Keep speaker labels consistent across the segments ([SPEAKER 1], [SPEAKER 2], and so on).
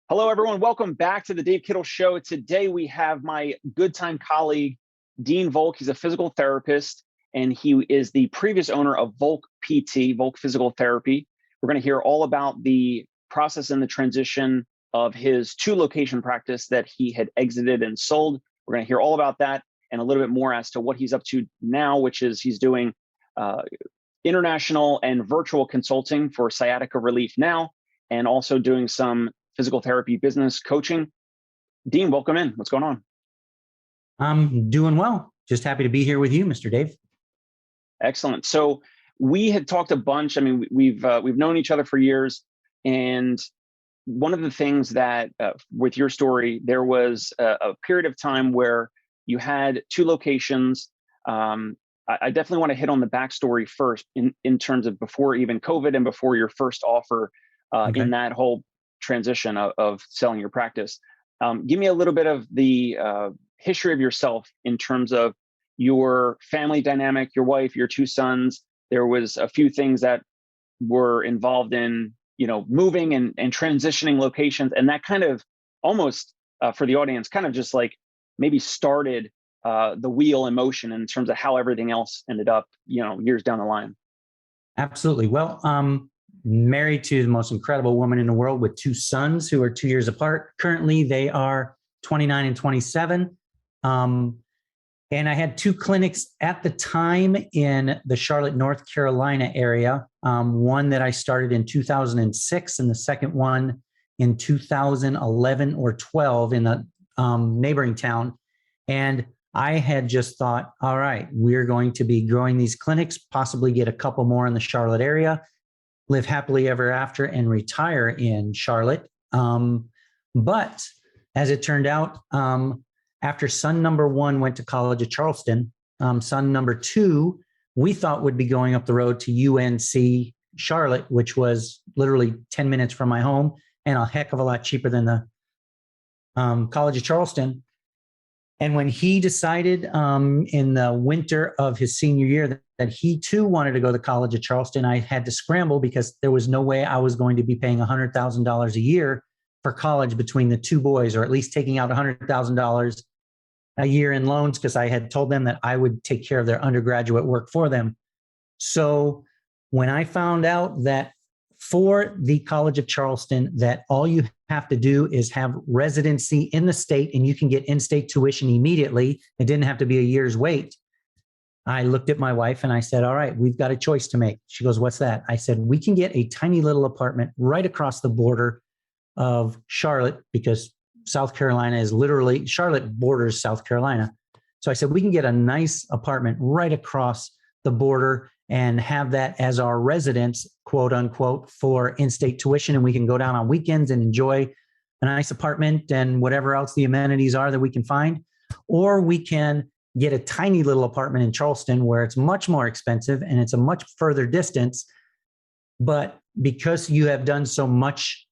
[SPEAKER 1] Hello, everyone. Welcome back to the Dave Kittle Show. Today, we have my good time colleague, Dean Volk. He's a physical therapist, and he is the previous owner of Volk PT, Volk Physical Therapy. We're going to hear all about the process and the transition of his two-location practice that he had exited and sold. We're going to hear all about that and a little bit more as to what he's up to now, which is he's doing international and virtual consulting for Sciatica Relief Now, and also doing some physical therapy business coaching. Dean, welcome in. What's going on?
[SPEAKER 2] I'm doing well. Just happy to be here with you, Mr. Dave.
[SPEAKER 1] Excellent. So we had talked a bunch. I mean, we've known each other for years, and one of the things that with your story, there was a period of time where you had two locations. I definitely want to hit on the backstory first in terms of before even COVID and before your first offer in that whole transition of selling your practice. Give me a little bit of the history of yourself in terms of your family dynamic, your wife, your two sons. There was a few things that were involved in, moving and transitioning locations. And that kind of almost for the audience, kind of just like maybe started the wheel in motion in terms of how everything else ended up, years down the line. Absolutely.
[SPEAKER 2] Well, married to the most incredible woman in the world with two sons who are 2 years apart. Currently, they are 29 and 27. And I had two clinics at the time in the Charlotte, North Carolina area. One that I started in 2006 and the second one in 2011 or 12 in the neighboring town. And I had just thought, all right, we're going to be growing these clinics, possibly get a couple more in the Charlotte area, live happily ever after, and retire in Charlotte. But as it turned out, after son number one went to college at Charleston, son number two, we thought would be going up the road to UNC Charlotte, which was literally 10 minutes from my home and a heck of a lot cheaper than the College of Charleston. And when he decided in the winter of his senior year that he too wanted to go to College of Charleston, I had to scramble because there was no way I was going to be paying $100,000 a year for college between the two boys, or at least taking out $100,000 a year in loans, because I had told them that I would take care of their undergraduate work for them. So when I found out that for the College of Charleston, that all you have to do is have residency in the state and you can get in-state tuition immediately, it didn't have to be a year's wait. I looked at my wife and I said, all right, we've got a choice to make. She goes, what's that? I said, we can get a tiny little apartment right across the border of Charlotte, because South Carolina is literally, Charlotte borders South Carolina. So I said, we can get a nice apartment right across the border and have that as our residence, quote unquote, for in-state tuition. And we can go down on weekends and enjoy a nice apartment and whatever else the amenities are that we can find. Or we can get a tiny little apartment in Charleston where it's much more expensive and it's a much further distance. But because you have done so much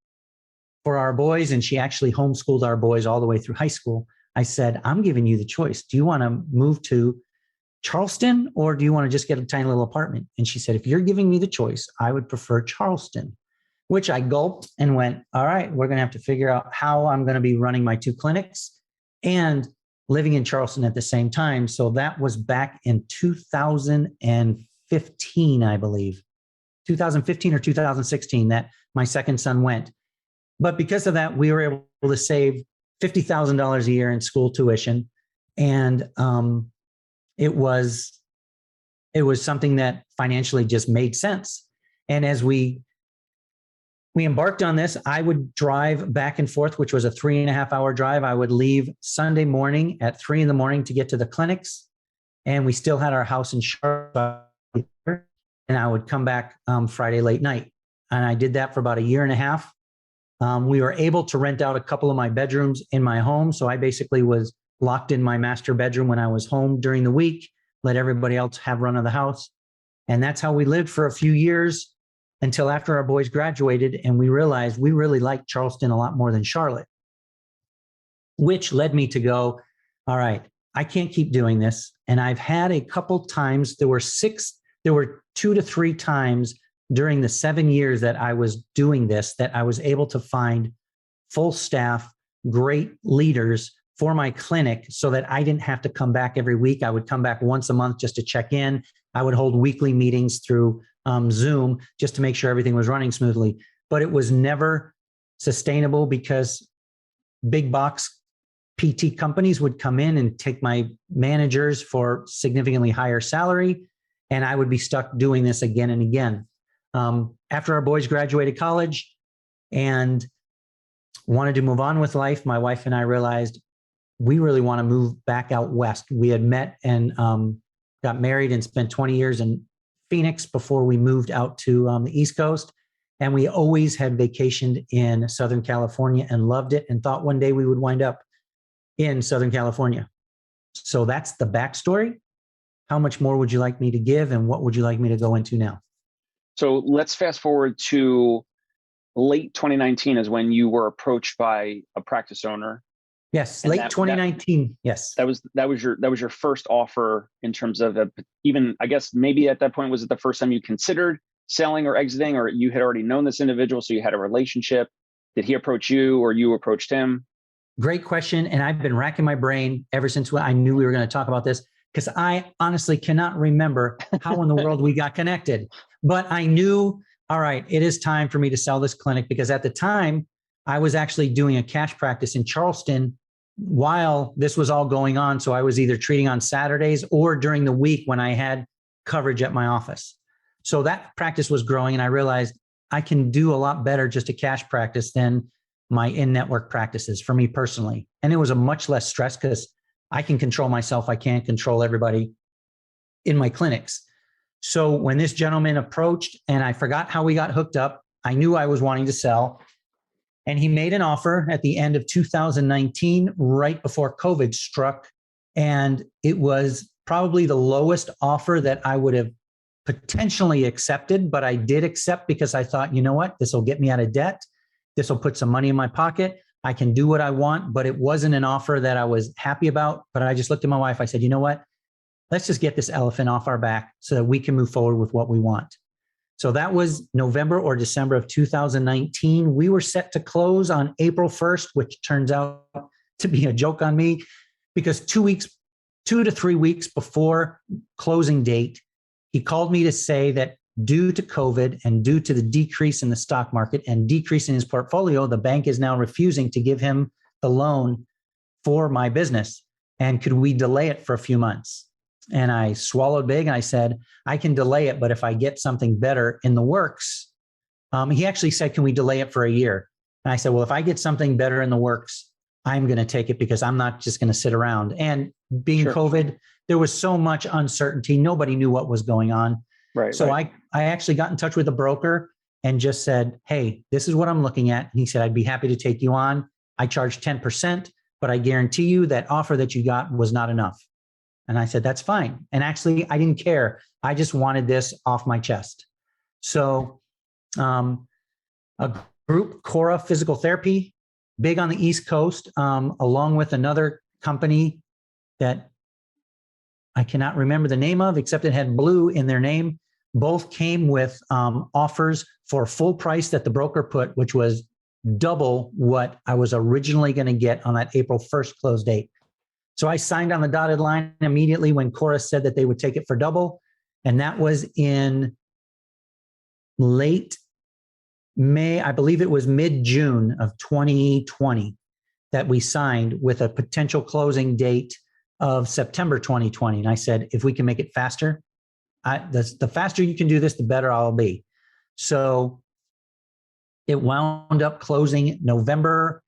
[SPEAKER 2] for our boys, and she actually homeschooled our boys all the way through high school, I said, I'm giving you the choice. Do you want to move to Charleston, or do you want to just get a tiny little apartment? And she said, if you're giving me the choice, I would prefer Charleston, which I gulped and went, all right, we're going to have to figure out how I'm going to be running my two clinics and living in Charleston at the same time. So that was back in 2015, I believe, 2015 or 2016 that my second son went. But because of that, we were able to save $50,000 a year in school tuition. And it was something that financially just made sense. And as we embarked on this, I would drive back and forth, which was a 3.5-hour drive. I would leave Sunday morning at 3 a.m. to get to the clinics. And we still had our house in Charlotte. And I would come back Friday late night. And I did that for about a year and a half. We were able to rent out a couple of my bedrooms in my home. So I basically was locked in my master bedroom when I was home during the week, let everybody else have run of the house. And that's how we lived for a few years until after our boys graduated. And we realized we really liked Charleston a lot more than Charlotte, which led me to go, all right, I can't keep doing this. And I've had a couple times, there were 2 to 3 times during the 7 years that I was doing this, that I was able to find full staff, great leaders for my clinic so that I didn't have to come back every week. I would come back once a month just to check in. I would hold weekly meetings through Zoom just to make sure everything was running smoothly. But it was never sustainable because big box PT companies would come in and take my managers for significantly higher salary, and I would be stuck doing this again and again. After our boys graduated college and wanted to move on with life, my wife and I realized we really want to move back out west. We had met and got married and spent 20 years in Phoenix before we moved out to the East Coast. And we always had vacationed in Southern California and loved it and thought one day we would wind up in Southern California. So that's the backstory. How much more would you like me to give, and what would you like me to go into now?
[SPEAKER 1] So let's fast forward to late 2019 is when you were approached by a practice owner.
[SPEAKER 2] Yes, late 2019. Yes,
[SPEAKER 1] that was your first offer in terms of even, I guess maybe at that point, was it the first time you considered selling or exiting, or you had already known this individual, so you had a relationship? Did he approach you or you approached him?
[SPEAKER 2] Great question. And I've been racking my brain ever since I knew we were going to talk about this, because I honestly cannot remember how in the world we got connected. But I knew, all right, it is time for me to sell this clinic, because at the time I was actually doing a cash practice in Charleston while this was all going on. So I was either treating on Saturdays or during the week when I had coverage at my office. So that practice was growing, and I realized I can do a lot better just a cash practice than my in-network practices for me personally. And it was a much less stress because I can control myself. I can't control everybody in my clinics. So when this gentleman approached, and I forgot how we got hooked up, I knew I was wanting to sell. And he made an offer at the end of 2019, right before COVID struck. And it was probably the lowest offer that I would have potentially accepted, but I did accept because I thought, you know what, this will get me out of debt. This will put some money in my pocket. I can do what I want, but it wasn't an offer that I was happy about. But I just looked at my wife. I said, you know what, let's just get this elephant off our back so that we can move forward with what we want. So that was November or December of 2019. We were set to close on April 1st, which turns out to be a joke on me, because 2 to 3 weeks before closing date, he called me to say that due to COVID and due to the decrease in the stock market and decrease in his portfolio, the bank is now refusing to give him the loan for my business. And could we delay it for a few months? And I swallowed big and I said, I can delay it, but if I get something better in the works, he actually said, can we delay it for a year? And I said, well, if I get something better in the works, I'm going to take it, because I'm not just going to sit around. And being COVID, there was so much uncertainty. Nobody knew what was going on.
[SPEAKER 1] Right.
[SPEAKER 2] So I actually got in touch with a broker and just said, hey, this is what I'm looking at. And he said, I'd be happy to take you on. I charge 10%, but I guarantee you that offer that you got was not enough. And I said, that's fine. And actually, I didn't care. I just wanted this off my chest. So a group, Cora Physical Therapy, big on the East Coast, along with another company that I cannot remember the name of, except it had blue in their name. Both came with offers for full price that the broker put, which was double what I was originally going to get on that April 1st close date. So I signed on the dotted line immediately when Cora said that they would take it for double. And that was in late May, I believe it was mid-June of 2020 that we signed, with a potential closing date of September 2020. And I said, if we can make it faster, the faster you can do this, the better I'll be. So it wound up closing November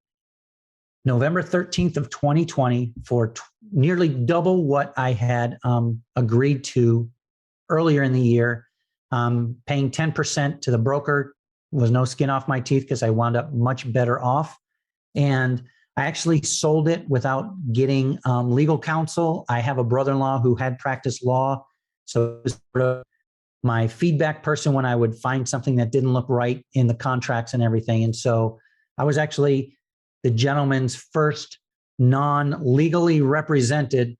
[SPEAKER 2] 13th of 2020 for nearly double what I had agreed to earlier in the year. Paying 10% to the broker was no skin off my teeth, because I wound up much better off. And I actually sold it without getting legal counsel. I have a brother-in-law who had practiced law, so it was sort of my feedback person when I would find something that didn't look right in the contracts and everything. And so I was actually the gentleman's first non-legally represented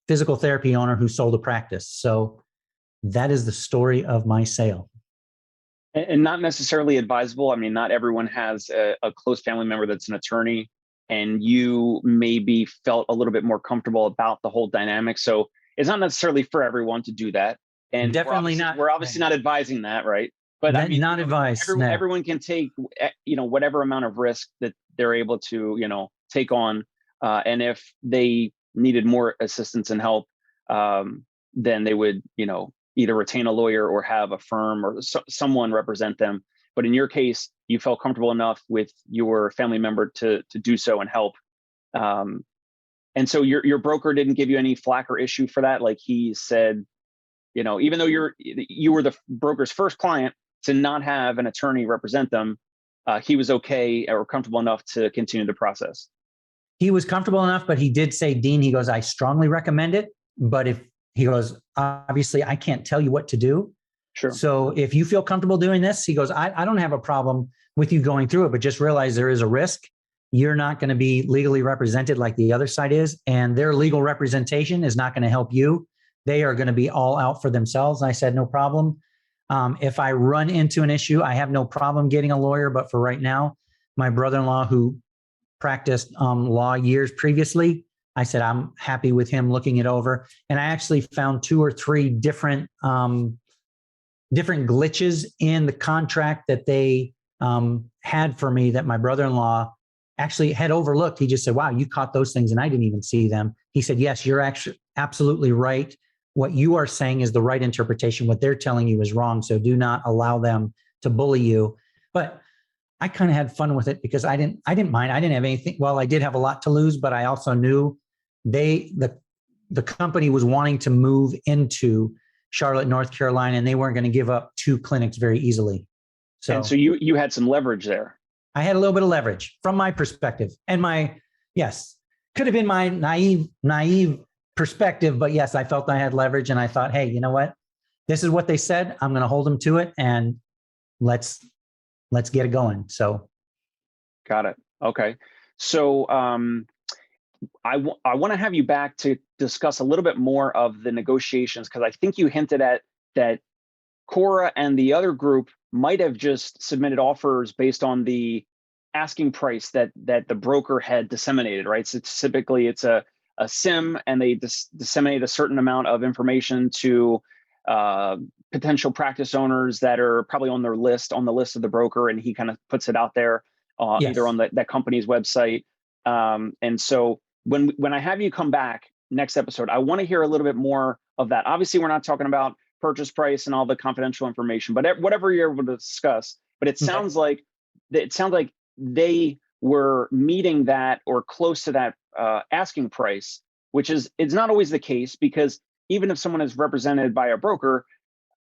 [SPEAKER 2] physical therapy owner who sold a practice. So that is the story of my sale.
[SPEAKER 1] And not necessarily advisable. I mean, not everyone has a close family member that's an attorney, and you maybe felt a little bit more comfortable about the whole dynamic. So it's not necessarily for everyone to do that. And
[SPEAKER 2] Definitely
[SPEAKER 1] we're
[SPEAKER 2] not.
[SPEAKER 1] obviously not advising that, right? But I mean,
[SPEAKER 2] Not advice. No.
[SPEAKER 1] everyone can take, whatever amount of risk that they're able to, take on. And if they needed more assistance and help, then they would, either retain a lawyer or have a firm or someone represent them. But in your case, you felt comfortable enough with your family member to do so and help. Um, and so your broker didn't give you any flack or issue for that. Like he said, even though you were the broker's first client, to not have an attorney represent them, he was okay or comfortable enough to continue the process.
[SPEAKER 2] He was comfortable enough, but he did say, Dean, he goes, I strongly recommend it. But if he goes, obviously, I can't tell you what to do.
[SPEAKER 1] Sure.
[SPEAKER 2] So if you feel comfortable doing this, he goes, I don't have a problem with you going through it, but just realize there is a risk. You're not going to be legally represented like the other side is, and their legal representation is not going to help you. They are going to be all out for themselves. And I said, no problem. If I run into an issue, I have no problem getting a lawyer. But for right now, my brother-in-law, who practiced law years previously, I said, I'm happy with him looking it over. And I actually found 2 or 3 different glitches in the contract that they had for me that my brother-in-law actually had overlooked. He just said, wow, you caught those things and I didn't even see them. He said, yes, you're actually absolutely right. What you are saying is the right interpretation. What they're telling you is wrong. So do not allow them to bully you. But I kind of had fun with it because I didn't mind. I didn't have anything. Well, I did have a lot to lose, but I also knew the company was wanting to move into Charlotte, North Carolina, and they weren't going to give up 2 clinics very easily.
[SPEAKER 1] So you had some leverage there.
[SPEAKER 2] I had a little bit of leverage from my perspective, and could have been my naive perspective, but yes, I felt I had leverage, and I thought, hey, you know what? This is what they said. I'm going to hold them to it, and let's get it going. So,
[SPEAKER 1] got it. Okay. So I want to have you back to discuss a little bit more of the negotiations, because I think you hinted at that Cora and the other group might have just submitted offers based on the asking price that the broker had disseminated, right? So typically it's a SIM, and they disseminate a certain amount of information to potential practice owners that are probably on the list of the broker, and he kind of puts it out there
[SPEAKER 2] yes.
[SPEAKER 1] either on that company's website. And so when I have you come back next episode, I want to hear a little bit more of that. Obviously, we're not talking about purchase price and all the confidential information, but whatever you're able to discuss. But it sounds like they were meeting that or close to that asking price, which it's not always the case, because even if someone is represented by a broker,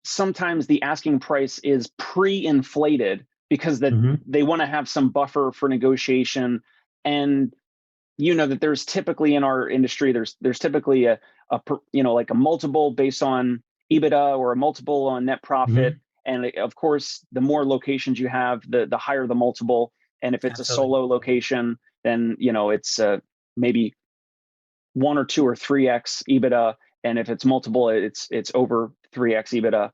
[SPEAKER 1] sometimes the asking price is pre-inflated because they want to have some buffer for negotiation. And that there's typically in our industry, there's typically a multiple based on EBITDA or a multiple on net profit. And of course, the more locations you have, the higher the multiple. And if it's
[SPEAKER 2] Absolutely.
[SPEAKER 1] a solo location, then it's maybe 1 or 2 or 3x EBITDA. And if it's multiple, it's over 3x EBITDA.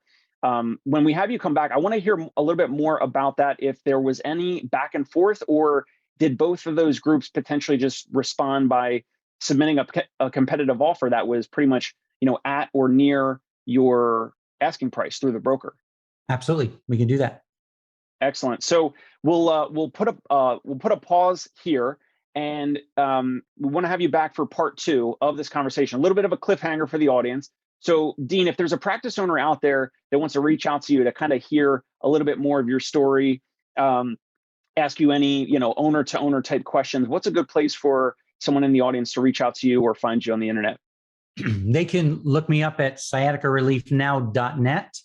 [SPEAKER 1] When we have you come back, I want to hear a little bit more about that. If there was any back and forth, or did both of those groups potentially just respond by submitting a competitive offer that was pretty much at or near your asking price through the broker?
[SPEAKER 2] Absolutely, we can do that.
[SPEAKER 1] Excellent. So we'll put a pause here, and we want to have you back for part 2 of this conversation. A little bit of a cliffhanger for the audience. So, Dean, if there's a practice owner out there that wants to reach out to you to kind of hear a little bit more of your story, ask you any owner to owner type questions, what's a good place for someone in the audience to reach out to you or find you on the internet?
[SPEAKER 2] They can look me up at sciaticareliefnow.net,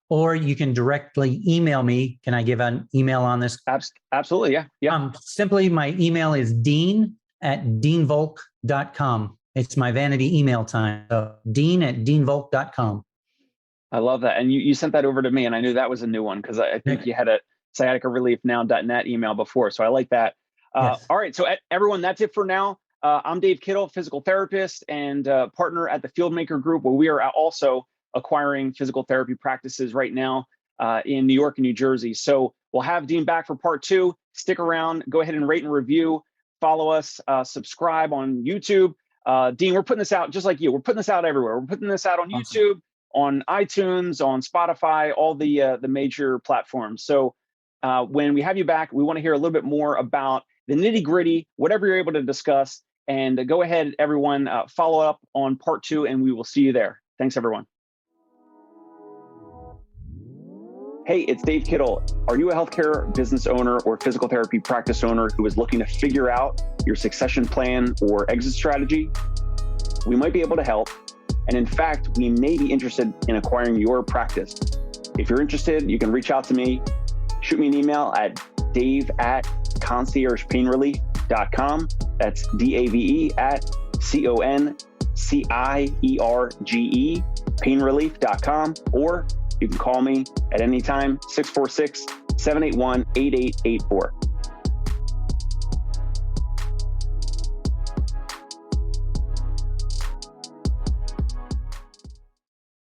[SPEAKER 2] or you can directly email me. Can I give an email on this?
[SPEAKER 1] Absolutely. Yeah.
[SPEAKER 2] Simply, my email is dean@deanvolk.com. It's my vanity email time. So dean@deanvolk.com.
[SPEAKER 1] I love that. And you sent that over to me, and I knew that was a new one, because I think you had a sciaticareliefnow.net email before. So I like that.
[SPEAKER 2] Yes.
[SPEAKER 1] All right. So everyone, that's it for now. I'm Dave Kittle, physical therapist and partner at the Fieldmaker Group, where we are also acquiring physical therapy practices right now. in New York and New Jersey. So we'll have Dean back for part 2. Stick around, go ahead and rate and review, follow us, subscribe on YouTube. Dean, we're putting this out just like you. We're putting this out everywhere. We're putting this out on YouTube, on iTunes, on Spotify, all the major platforms. So when we have you back, we want to hear a little bit more about the nitty gritty, whatever you're able to discuss. And go ahead, everyone, follow up on part 2, and we will see you there. Thanks, everyone. Hey, it's Dave Kittle. Are you a healthcare business owner or physical therapy practice owner who is looking to figure out your succession plan or exit strategy? We might be able to help. And in fact, we may be interested in acquiring your practice. If you're interested, you can reach out to me. Shoot me an email at dave@conciergepainrelief.com. That's DAVE at CONCIERGE, painrelief.com. Or you can call me at any time, 646-781-8884.